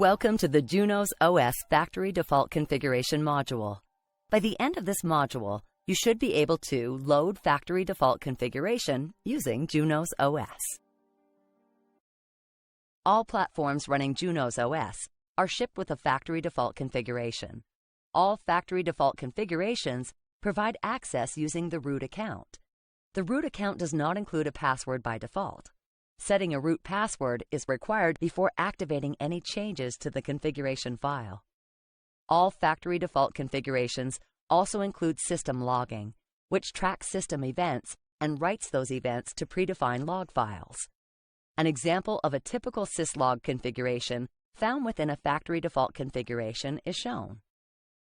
Welcome to the Junos OS Factory Default Configuration module. By the end of this module, you should be able to load factory default configuration using Junos OS. All platforms running Junos OS are shipped with a factory default configuration. All factory default configurations provide access using the root account. The root account does not include a password by default. Setting a root password is required before activating any changes to the configuration file. All factory default configurations also include system logging, which tracks system events and writes those events to predefined log files. An example of a typical syslog configuration found within a factory default configuration is shown.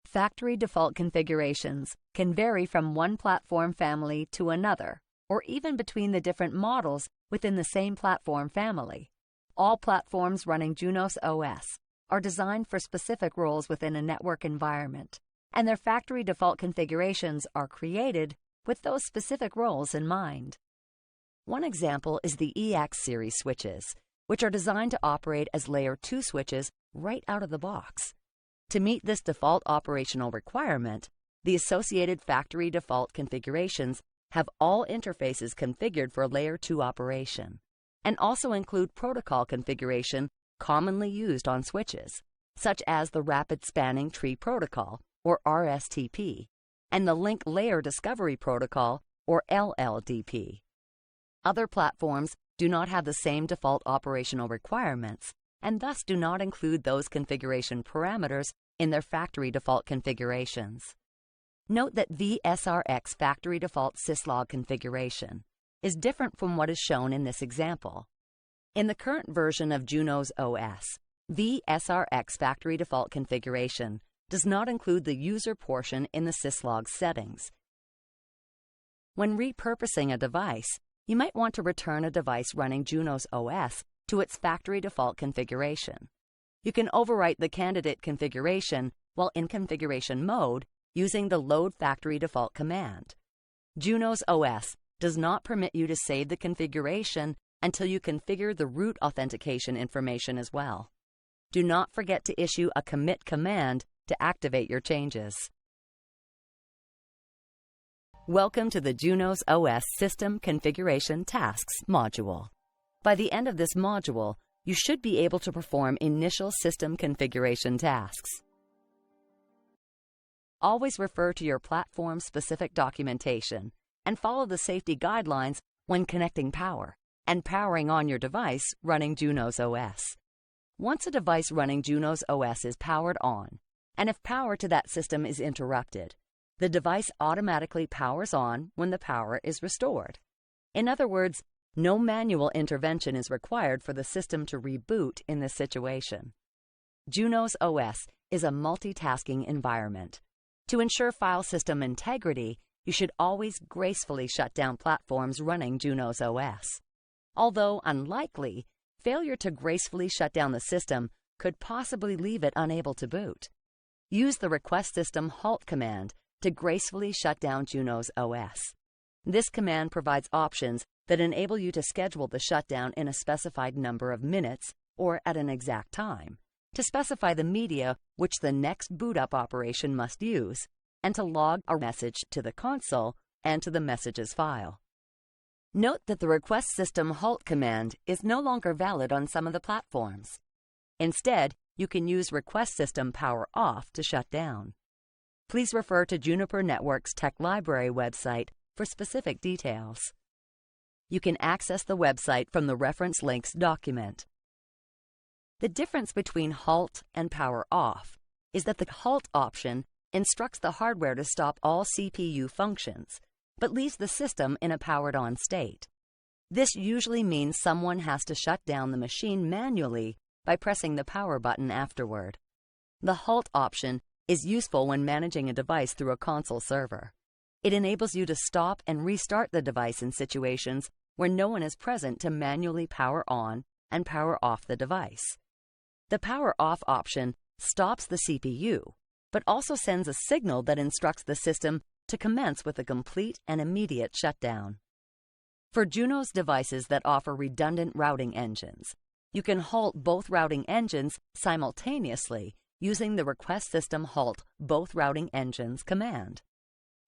Factory default configurations can vary from one platform family to another, or even between the different models within the same platform family. All platforms running Junos OS are designed for specific roles within a network environment, and their factory default configurations are created with those specific roles in mind. One example is the EX series switches, which are designed to operate as Layer 2 switches right out of the box. To meet this default operational requirement, the associated factory default configurations have all interfaces configured for Layer 2 operation, and also include protocol configuration commonly used on switches, such as the Rapid Spanning Tree Protocol, or RSTP, and the Link Layer Discovery Protocol, or LLDP. Other platforms do not have the same default operational requirements, and thus do not include those configuration parameters in their factory default configurations. Note that VSRX factory default syslog configuration is different from what is shown in this example. In the current version of Junos OS, VSRX factory default configuration does not include the user portion in the syslog settings. When repurposing a device, you might want to return a device running Junos OS to its factory default configuration. You can overwrite the candidate configuration while in configuration mode using the load factory default command. Junos OS does not permit you to save the configuration until you configure the root authentication information as well. Do not forget to issue a commit command to activate your changes. Welcome to the Junos OS System Configuration Tasks module. By the end of this module, you should be able to perform initial system configuration tasks. Always refer to your platform-specific documentation and follow the safety guidelines when connecting power and powering on your device running Junos OS. Once a device running Junos OS is powered on, and if power to that system is interrupted, the device automatically powers on when the power is restored. In other words, no manual intervention is required for the system to reboot in this situation. Junos OS is a multitasking environment. To ensure file system integrity, you should always gracefully shut down platforms running Junos OS. Although unlikely, failure to gracefully shut down the system could possibly leave it unable to boot. Use the request system halt command to gracefully shut down Junos OS. This command provides options that enable you to schedule the shutdown in a specified number of minutes or at an exact time, to specify the media which the next boot-up operation must use, and to log a message to the console and to the messages file. Note that the request system halt command is no longer valid on some of the platforms. Instead, you can use request system power off to shut down. Please refer to Juniper Network's Tech Library website for specific details. You can access the website from the reference links document. The difference between halt and power off is that the halt option instructs the hardware to stop all CPU functions, but leaves the system in a powered-on state. This usually means someone has to shut down the machine manually by pressing the power button afterward. The halt option is useful when managing a device through a console server. It enables you to stop and restart the device in situations where no one is present to manually power on and power off the device. The power off option stops the CPU, but also sends a signal that instructs the system to commence with a complete and immediate shutdown. For Junos devices that offer redundant routing engines, You can halt both routing engines simultaneously using the Request System Halt Both Routing Engines command.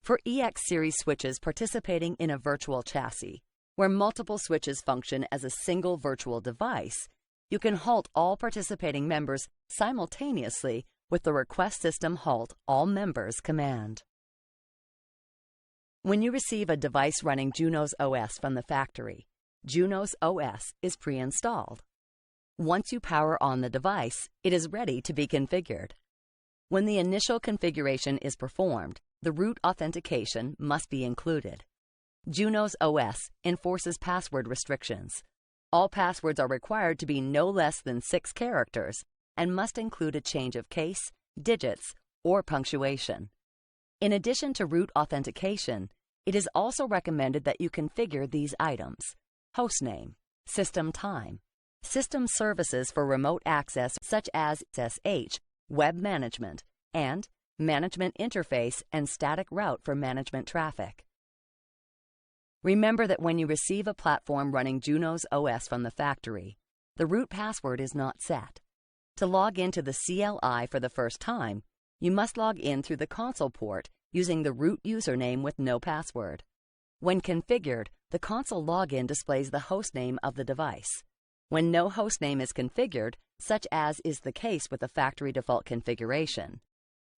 For EX series switches participating in a virtual chassis, where multiple switches function as a single virtual device, you can halt all participating members simultaneously with the Request System Halt All Members command. When you receive a device running Junos OS from the factory, Junos OS is pre-installed. Once you power on the device, it is ready to be configured. When the initial configuration is performed, the root authentication must be included. Junos OS enforces password restrictions. All passwords are required to be no less than 6 characters and must include a change of case, digits, or punctuation. In addition to root authentication, it is also recommended that you configure these items: hostname, system time, system services for remote access such as SSH, web management, and management interface and static route for management traffic. Remember that when you receive a platform running Junos OS from the factory, the root password is not set. To log into the CLI for the first time, you must log in through the console port using the root username with no password. When configured, the console login displays the hostname of the device. When no hostname is configured, such as is the case with the factory default configuration,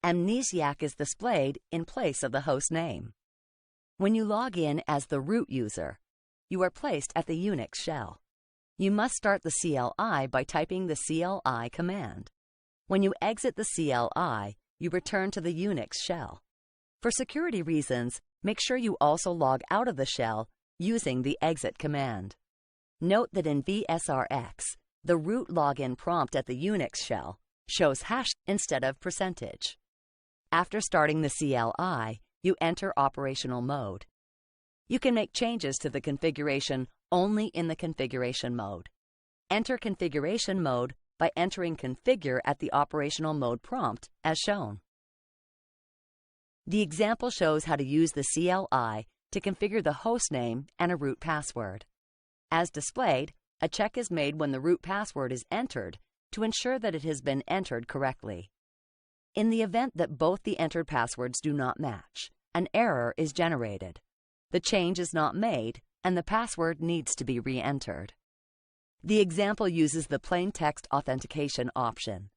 Amnesiac is displayed in place of the host name. When you log in as the root user, you are placed at the Unix shell. You must start the CLI by typing the CLI command. When you exit the CLI, you return to the Unix shell. For security reasons, make sure you also log out of the shell using the exit command. Note that in VSRX, the root login prompt at the Unix shell shows hash instead of %. After starting the CLI, you enter operational mode. You can make changes to the configuration only in the configuration mode. Enter configuration mode by entering configure at the operational mode prompt as shown. The example shows how to use the CLI to configure the hostname and a root password. As displayed, a check is made when the root password is entered to ensure that it has been entered correctly. In the event that both the entered passwords do not match, an error is generated. The change is not made, and the password needs to be re-entered. The example uses the plain text authentication option.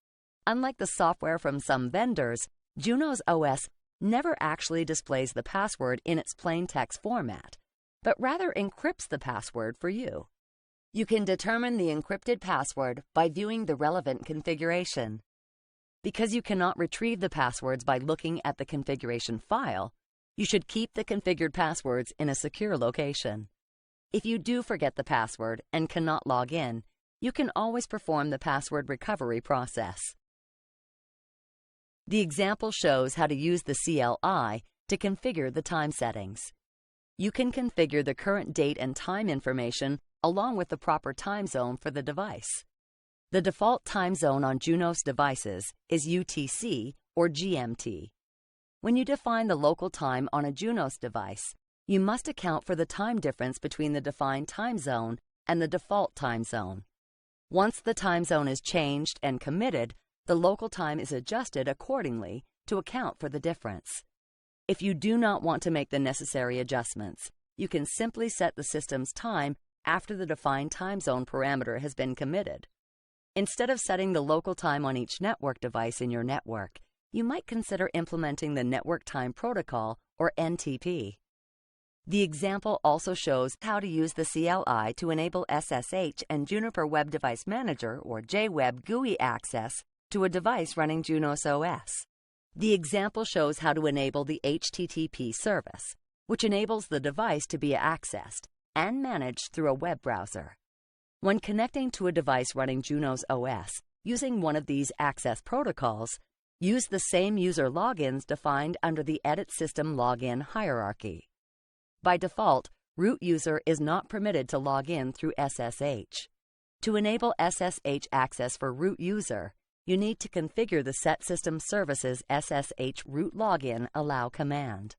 Unlike the software from some vendors, Junos OS never actually displays the password in its plain text format, but rather encrypts the password for you. You can determine the encrypted password by viewing the relevant configuration. Because you cannot retrieve the passwords by looking at the configuration file, you should keep the configured passwords in a secure location. If you do forget the password and cannot log in, you can always perform the password recovery process. The example shows how to use the CLI to configure the time settings. You can configure the current date and time information along with the proper time zone for the device. The default time zone on Junos devices is UTC or GMT. When you define the local time on a Junos device, you must account for the time difference between the defined time zone and the default time zone. Once the time zone is changed and committed, the local time is adjusted accordingly to account for the difference. If you do not want to make the necessary adjustments, you can simply set the system's time after the defined time zone parameter has been committed. Instead of setting the local time on each network device in your network, you might consider implementing the Network Time Protocol, or NTP. The example also shows how to use the CLI to enable SSH and Juniper Web Device Manager, or JWeb GUI access to a device running Junos OS. The example shows how to enable the HTTP service, which enables the device to be accessed and managed through a web browser. When connecting to a device running Junos OS using one of these access protocols, use the same user logins defined under the Edit System Login hierarchy. By default, root user is not permitted to log in through SSH. To enable SSH access for root user, you need to configure the Set System Services SSH root login allow command.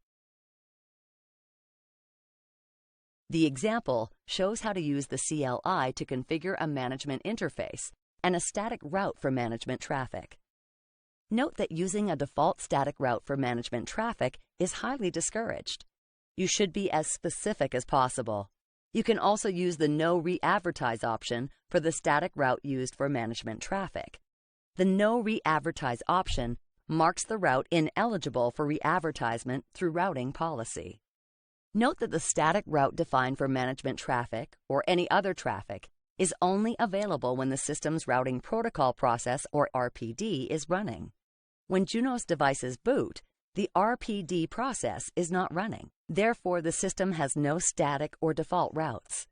The example shows how to use the CLI to configure a management interface and a static route for management traffic. Note that using a default static route for management traffic is highly discouraged. You should be as specific as possible. You can also use the No Re-Advertise option for the static route used for management traffic. The No Re-Advertise option marks the route ineligible for re-advertisement through routing policy. Note that the static route defined for management traffic or any other traffic is only available when the system's routing protocol process or RPD is running. When Junos devices boot, the RPD process is not running. Therefore, the system has no static or default routes.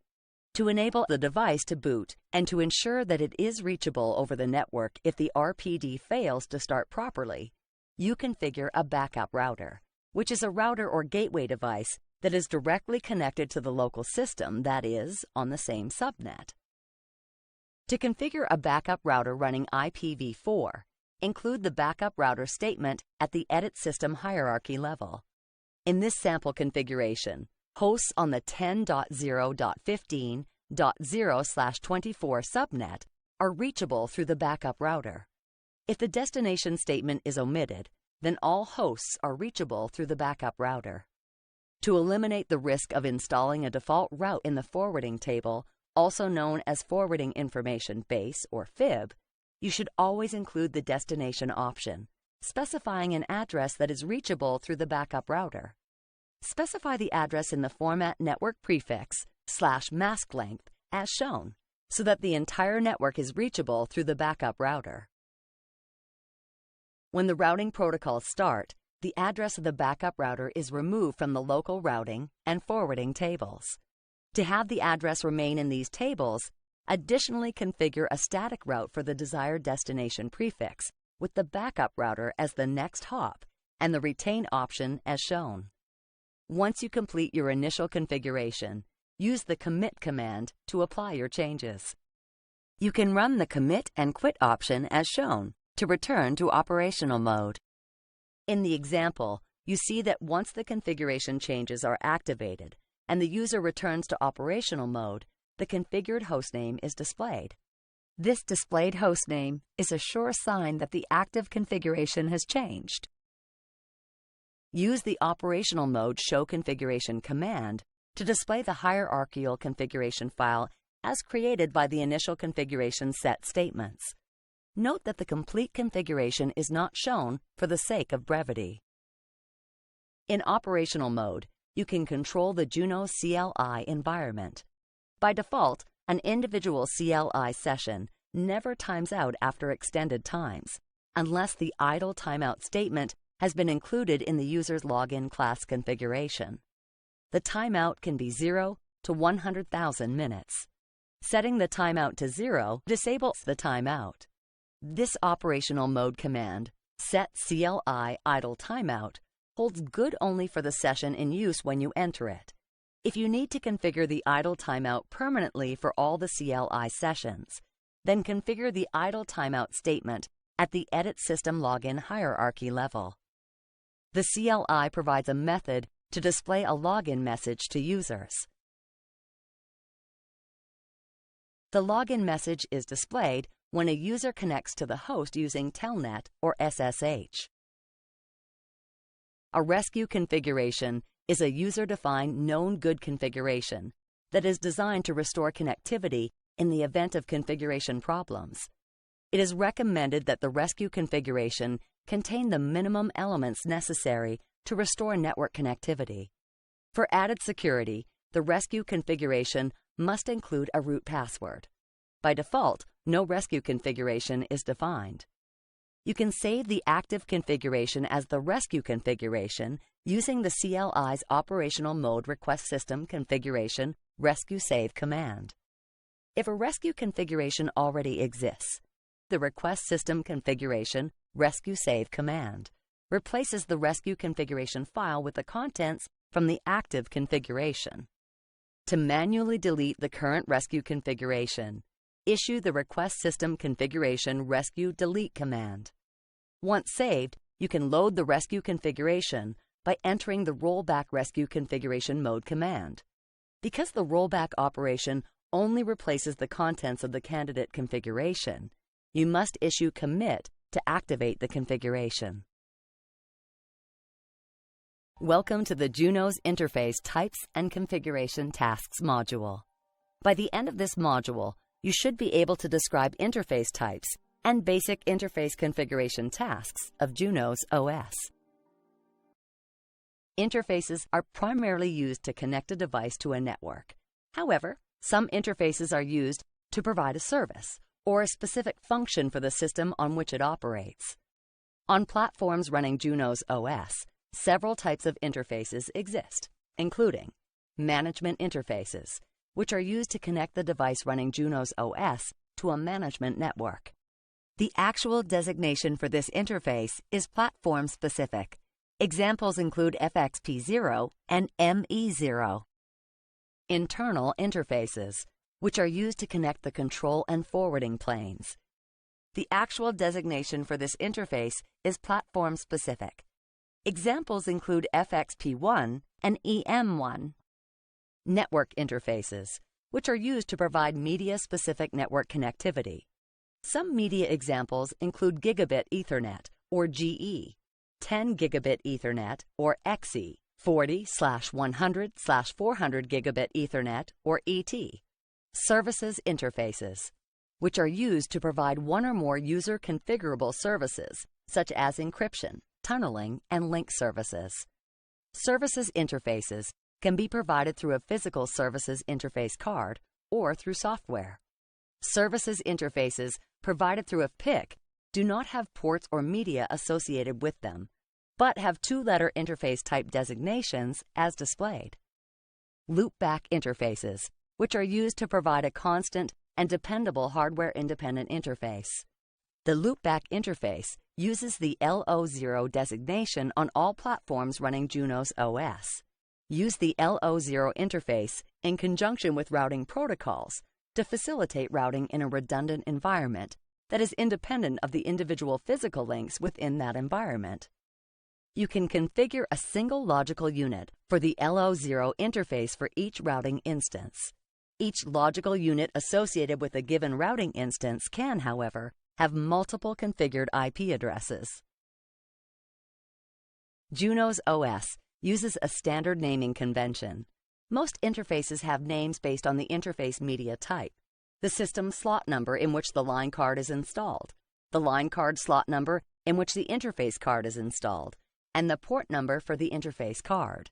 To enable the device to boot and to ensure that it is reachable over the network if the RPD fails to start properly, you configure a backup router, which is a router or gateway device that is directly connected to the local system that is on the same subnet. To configure a backup router running IPv4, include the backup router statement at the Edit System hierarchy level. In this sample configuration, hosts on the 10.0.15.0/24 subnet are reachable through the backup router. If the destination statement is omitted, then all hosts are reachable through the backup router. To eliminate the risk of installing a default route in the forwarding table, also known as Forwarding Information Base or FIB, you should always include the destination option, specifying an address that is reachable through the backup router. Specify the address in the format network prefix /mask length as shown, so that the entire network is reachable through the backup router. When the routing protocols start, the address of the backup router is removed from the local routing and forwarding tables. To have the address remain in these tables, additionally configure a static route for the desired destination prefix with the backup router as the next hop and the retain option as shown. Once you complete your initial configuration, use the commit command to apply your changes. You can run the commit and quit option as shown to return to operational mode. In the example, you see that once the configuration changes are activated and the user returns to operational mode, the configured hostname is displayed. This displayed hostname is a sure sign that the active configuration has changed. Use the operational mode show configuration command to display the hierarchical configuration file as created by the initial configuration set statements. Note that the complete configuration is not shown for the sake of brevity. In operational mode, you can control the Junos CLI environment. By default, an individual CLI session never times out after extended times, unless the idle timeout statement has been included in the user's login class configuration. The timeout can be 0 to 100,000 minutes. Setting the timeout to 0 disables the timeout. This operational mode command, set CLI idle timeout, holds good only for the session in use when you enter it. If you need to configure the idle timeout permanently for all the CLI sessions, then configure the idle timeout statement at the Edit System login hierarchy level. The CLI provides a method to display a login message to users. The login message is displayed when a user connects to the host using Telnet or SSH. A rescue configuration is a user-defined known good configuration that is designed to restore connectivity in the event of configuration problems. It is recommended that the rescue configuration contain the minimum elements necessary to restore network connectivity. For added security, the rescue configuration must include a root password. By default, no rescue configuration is defined. You can save the active configuration as the rescue configuration using the CLI's operational mode request system configuration rescue save command. If a rescue configuration already exists, the request system configuration rescue save command replaces the rescue configuration file with the contents from the active configuration. To manually delete the current rescue configuration, issue the request system configuration rescue delete command. Once saved, you can load the rescue configuration by entering the rollback rescue configuration mode command. Because the rollback operation only replaces the contents of the candidate configuration, you must issue commit to activate the configuration. Welcome to the Junos Interface Types and Configuration Tasks module. By the end of this module, you should be able to describe interface types and basic interface configuration tasks of Junos OS. Interfaces are primarily used to connect a device to a network. However, some interfaces are used to provide a service or a specific function for the system on which it operates. On platforms running Junos OS, several types of interfaces exist, including management interfaces, which are used to connect the device running Junos OS to a management network. The actual designation for this interface is platform-specific. Examples include FXP0 and ME0. Internal interfaces, which are used to connect the control and forwarding planes. The actual designation for this interface is platform-specific. Examples include FXP1 and EM1. Network interfaces, which are used to provide media-specific network connectivity. Some media examples include Gigabit Ethernet, or GE, 10 Gigabit Ethernet, or XE, 40/100/400 Gigabit Ethernet, or ET. Services interfaces, which are used to provide one or more user-configurable services, such as encryption, tunneling, and link services. Services interfaces can be provided through a physical services interface card or through software. Services interfaces provided through a PIC do not have ports or media associated with them, but have two-letter interface type designations as displayed. Loopback interfaces, which are used to provide a constant and dependable hardware-independent interface. The loopback interface uses the LO0 designation on all platforms running Junos OS. Use the LO0 interface in conjunction with routing protocols to facilitate routing in a redundant environment that is independent of the individual physical links within that environment. You can configure a single logical unit for the LO0 interface for each routing instance. Each logical unit associated with a given routing instance can, however, have multiple configured IP addresses. Junos OS uses a standard naming convention. Most interfaces have names based on the interface media type, the system slot number in which the line card is installed, the line card slot number in which the interface card is installed, and the port number for the interface card.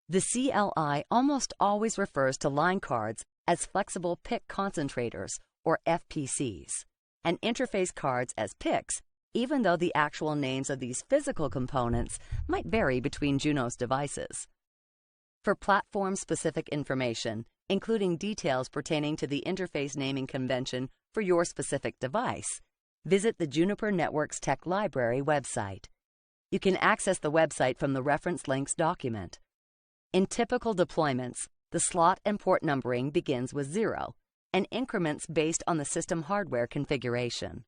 The CLI almost always refers to line cards as flexible PIC concentrators, or FPCs, and interface cards as PICs, even though the actual names of these physical components might vary between Junos devices. For platform-specific information, including details pertaining to the interface naming convention for your specific device, visit the Juniper Networks Tech Library website. You can access the website from the reference links document. In typical deployments, the slot and port numbering begins with 0 and increments based on the system hardware configuration.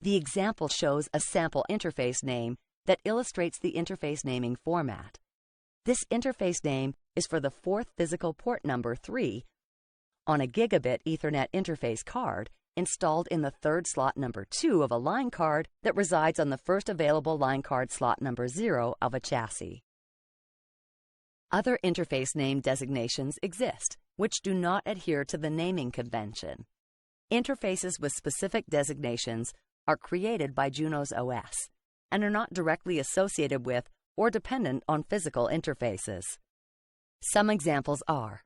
The example shows a sample interface name that illustrates the interface naming format. This interface name is for the fourth physical port number 3 on a Gigabit Ethernet interface card installed in the third slot number 2 of a line card that resides on the first available line card slot number 0 of a chassis. Other interface name designations exist, which do not adhere to the naming convention. Interfaces with specific designations are created by Junos OS and are not directly associated with or dependent on physical interfaces. Some examples are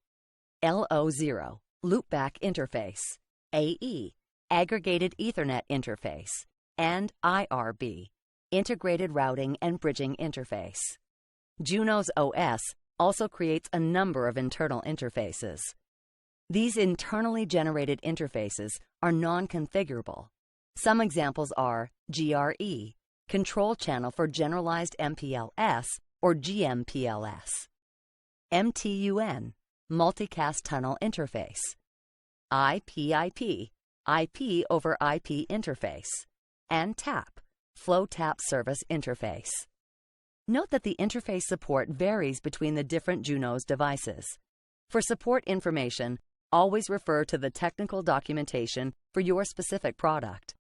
LO0, Loopback Interface, AE, Aggregated Ethernet Interface, and IRB, Integrated Routing and Bridging Interface. Junos OS also creates a number of internal interfaces. These internally generated interfaces are non-configurable. Some examples are GRE, Control Channel for Generalized MPLS or GMPLS, MTUN, Multicast Tunnel Interface, IPIP, IP over IP Interface, and TAP, Flow Tap Service Interface. Note that the interface support varies between the different Junos devices. For support information, always refer to the technical documentation for your specific product.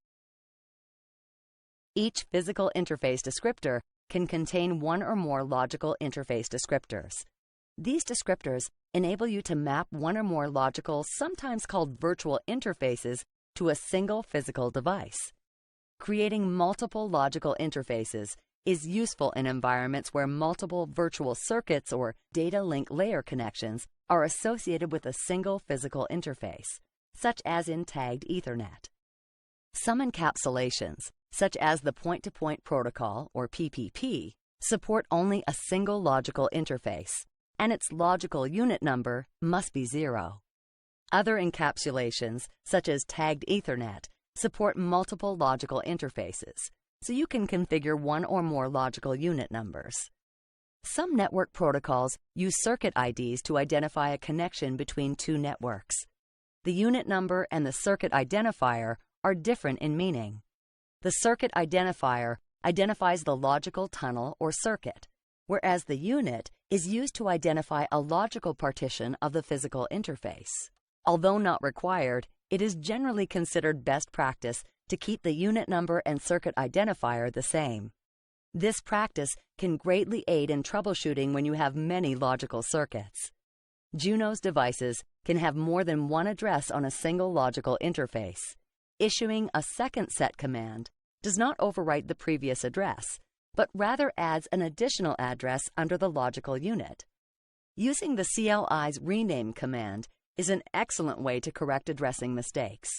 Each physical interface descriptor can contain one or more logical interface descriptors. These descriptors enable you to map one or more logical, sometimes called virtual interfaces, to a single physical device. Creating multiple logical interfaces is useful in environments where multiple virtual circuits or data link layer connections are associated with a single physical interface, such as in tagged Ethernet. Some encapsulations, such as the point-to-point protocol, or PPP, support only a single logical interface, and its logical unit number must be 0. Other encapsulations, such as tagged Ethernet, support multiple logical interfaces, so you can configure one or more logical unit numbers. Some network protocols use circuit IDs to identify a connection between two networks. The unit number and the circuit identifier are different in meaning. The circuit identifier identifies the logical tunnel or circuit, whereas the unit is used to identify a logical partition of the physical interface. Although not required, it is generally considered best practice to keep the unit number and circuit identifier the same. This practice can greatly aid in troubleshooting when you have many logical circuits. Junos devices can have more than one address on a single logical interface. Issuing a second set command does not overwrite the previous address, but rather adds an additional address under the logical unit. Using the CLI's rename command is an excellent way to correct addressing mistakes.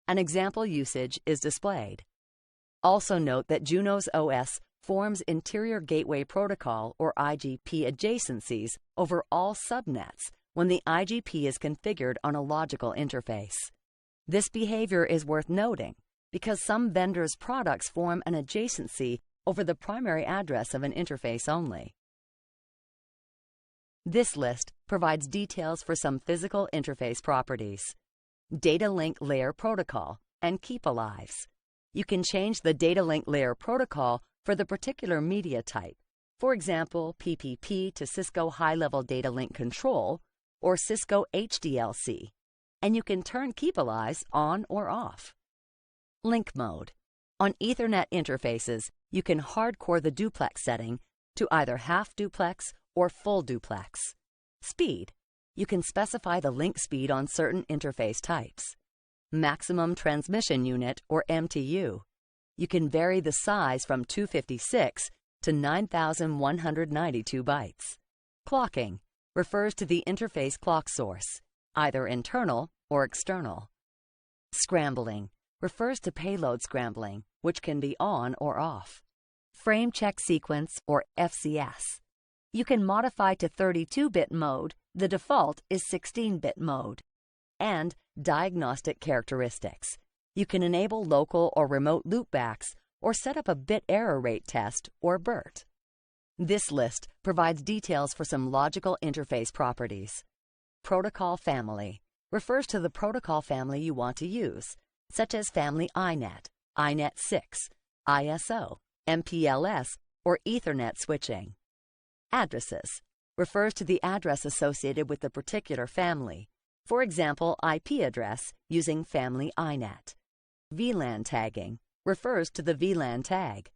An example usage is displayed. Also note that Junos OS forms Interior Gateway Protocol, or IGP, adjacencies over all subnets when the IGP is configured on a logical interface. This behavior is worth noting because some vendors' products form an adjacency over the primary address of an interface only. This list provides details for some physical interface properties: Data Link Layer Protocol and Keep Alives. You can change the Data Link Layer Protocol for the particular media type, for example, PPP to Cisco High-Level Data Link Control or Cisco HDLC, and you can turn Keep Alives on or off. Link Mode. On Ethernet interfaces, you can hardcore the duplex setting to either half duplex or full duplex. Speed. You can specify the link speed on certain interface types. Maximum Transmission Unit, or MTU. You can vary the size from 256 to 9,192 bytes. Clocking refers to the interface clock source, either internal or external. Scrambling refers to payload scrambling, which can be on or off. Frame Check Sequence, or FCS. You can modify to 32-bit mode. The default is 16-bit mode. And diagnostic characteristics. You can enable local or remote loopbacks or set up a bit error rate test, or BERT. This list provides details for some logical interface properties. Protocol family refers to the protocol family you want to use, such as Family iNet, iNet 6, ISO, MPLS, or Ethernet switching. Addresses refers to the address associated with the particular family, for example, IP address using Family iNet. VLAN tagging refers to the VLAN tag.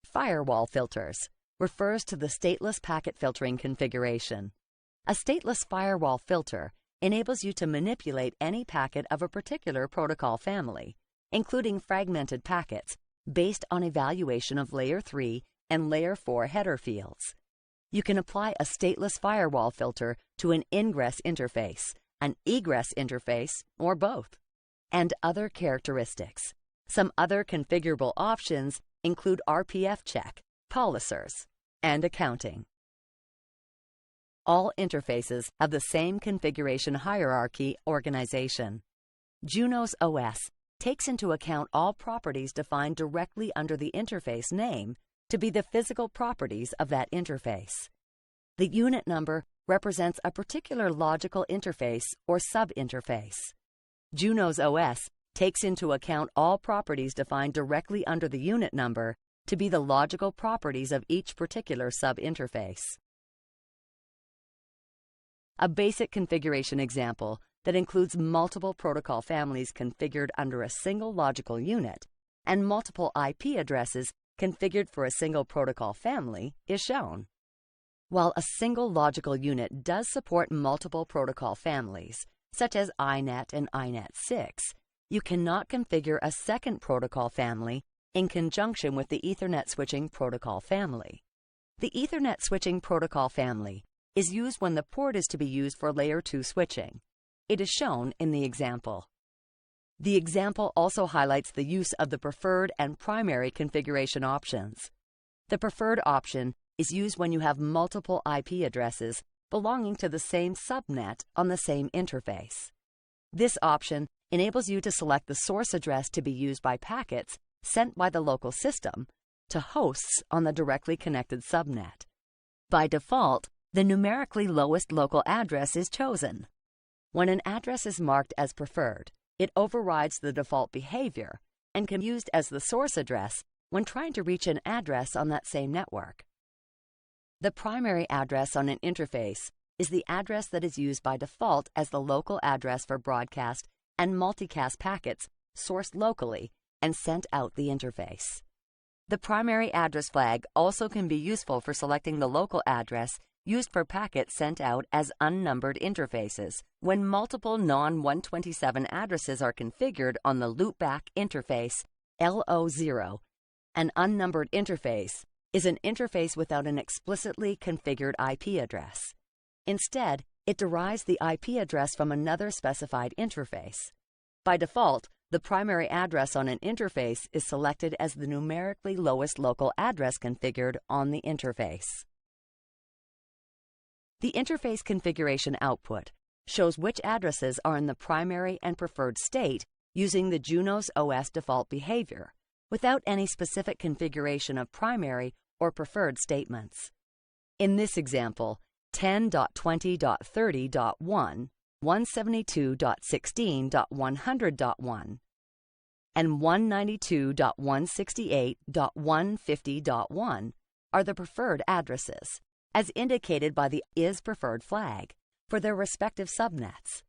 Firewall filters refers to the stateless packet filtering configuration. A stateless firewall filter enables you to manipulate any packet of a particular protocol family, including fragmented packets, based on evaluation of Layer 3 and Layer 4 header fields. You can apply a stateless firewall filter to an ingress interface, an egress interface, or both. And other characteristics. Some other configurable options include RPF check, policers, and accounting. All interfaces have the same configuration hierarchy organization. Junos OS takes into account all properties defined directly under the interface name to be the physical properties of that interface. The unit number represents a particular logical interface or sub-interface. Junos OS takes into account all properties defined directly under the unit number to be the logical properties of each particular sub-interface. a basic configuration example that includes multiple protocol families configured under a single logical unit and multiple IP addresses configured for a single protocol family is shown. While a single logical unit does support multiple protocol families, such as INET and INET6, you cannot configure a second protocol family in conjunction with the Ethernet switching protocol family. The Ethernet switching protocol family is used when the port is to be used for Layer 2 switching. It is shown in the example. The example also highlights the use of the preferred and primary configuration options. The preferred option is used when you have multiple IP addresses belonging to the same subnet on the same interface. This option enables you to select the source address to be used by packets sent by the local system to hosts on the directly connected subnet. By default, the numerically lowest local address is chosen. When an address is marked as preferred, it overrides the default behavior and can be used as the source address when trying to reach an address on that same network. The primary address on an interface is the address that is used by default as the local address for broadcast and multicast packets sourced locally and sent out the interface. The primary address flag also can be useful for selecting the local address used for packets sent out as unnumbered interfaces when multiple non-127 addresses are configured on the loopback interface LO0. An unnumbered interface is an interface without an explicitly configured IP address. Instead, it derives the IP address from another specified interface. By default, the primary address on an interface is selected as the numerically lowest local address configured on the interface. The interface configuration output shows which addresses are in the primary and preferred state using the Junos OS default behavior, without any specific configuration of primary or preferred statements. In this example, 10.20.30.1, 172.16.100.1, and 192.168.150.1 are the preferred addresses, as indicated by the isPreferred flag, for their respective subnets.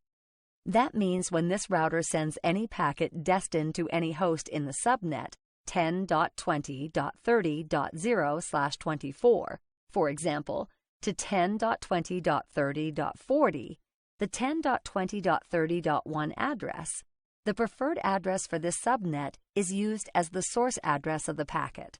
That means when this router sends any packet destined to any host in the subnet 10.20.30.0/24, for example, to 10.20.30.40, the 10.20.30.1 address, the preferred address for this subnet is used as the source address of the packet.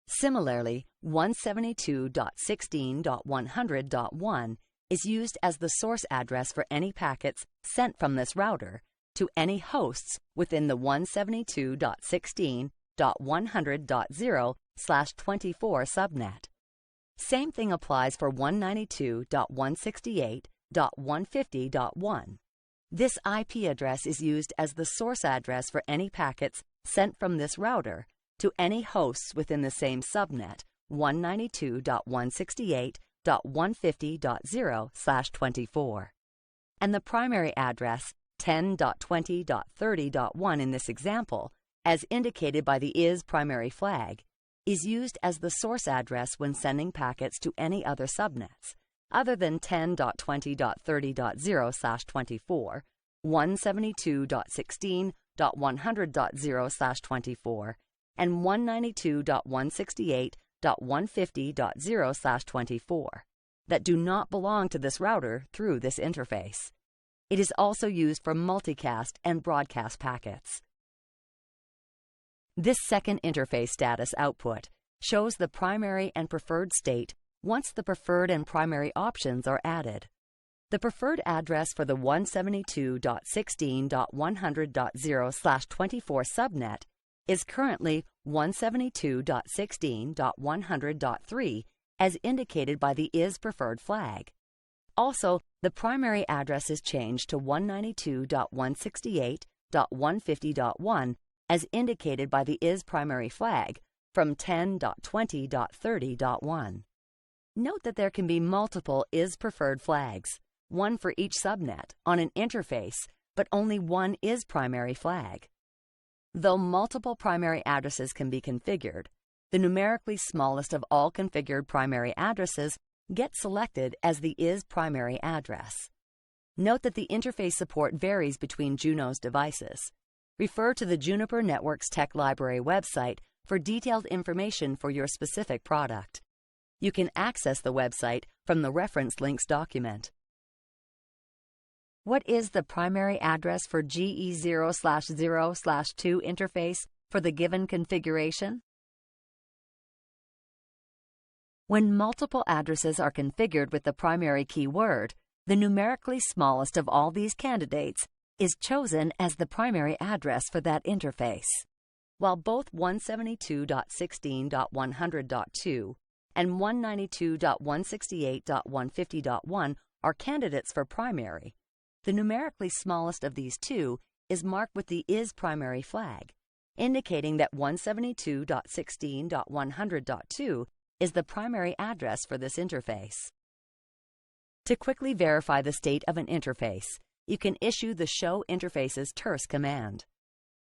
Similarly, 172.16.100.1 is used as the source address for any packets sent from this router to any hosts within the 172.16.100.0/24 subnet. Same thing applies for 192.168.150.1. This IP address is used as the source address for any packets sent from this router to any hosts within the same subnet 192.168.150.0/24. And the primary address 10.20.30.1 in this example, as indicated by the isPrimary flag, is used as the source address when sending packets to any other subnets, other than 10.20.30.0/24, 172.16.100.0/24, and 192.168.150.0/24, that do not belong to this router through this interface. It is also used for multicast and broadcast packets. This second interface status output shows the primary and preferred state once the preferred and primary options are added. The preferred address for the 172.16.100.0/24 subnet is currently 172.16.100.3 as indicated by the isPreferred flag. Also, the primary address is changed to 192.168.150.1 as indicated by the isPrimary flag from 10.20.30.1. Note that there can be multiple isPreferred flags, one for each subnet, on an interface, but only one isPrimary flag. Though multiple primary addresses can be configured, the numerically smallest of all configured primary addresses get selected as the IS primary address. Note that the interface support varies between Junos devices. Refer to the Juniper Networks Tech Library website for detailed information for your specific product. You can access the website from the Reference Links document. What is the primary address for GE0/0/2 interface for the given configuration? When multiple addresses are configured with the primary keyword, the numerically smallest of all these candidates is chosen as the primary address for that interface. While both 172.16.100.2 and 192.168.150.1 are candidates for primary, the numerically smallest of these two is marked with the IS primary flag, indicating that 172.16.100.2 is the primary address for this interface. To quickly verify the state of an interface, you can issue the Show Interfaces terse command.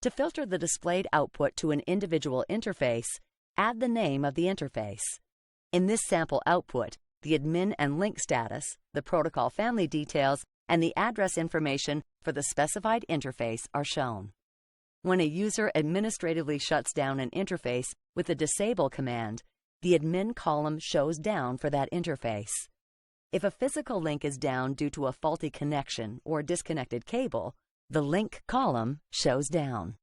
To filter the displayed output to an individual interface, add the name of the interface. In this sample output, the admin and link status, the protocol family details, and the address information for the specified interface are shown. When a user administratively shuts down an interface with the Disable command, the admin column shows down for that interface. If a physical link is down due to a faulty connection or disconnected cable, the link column shows down.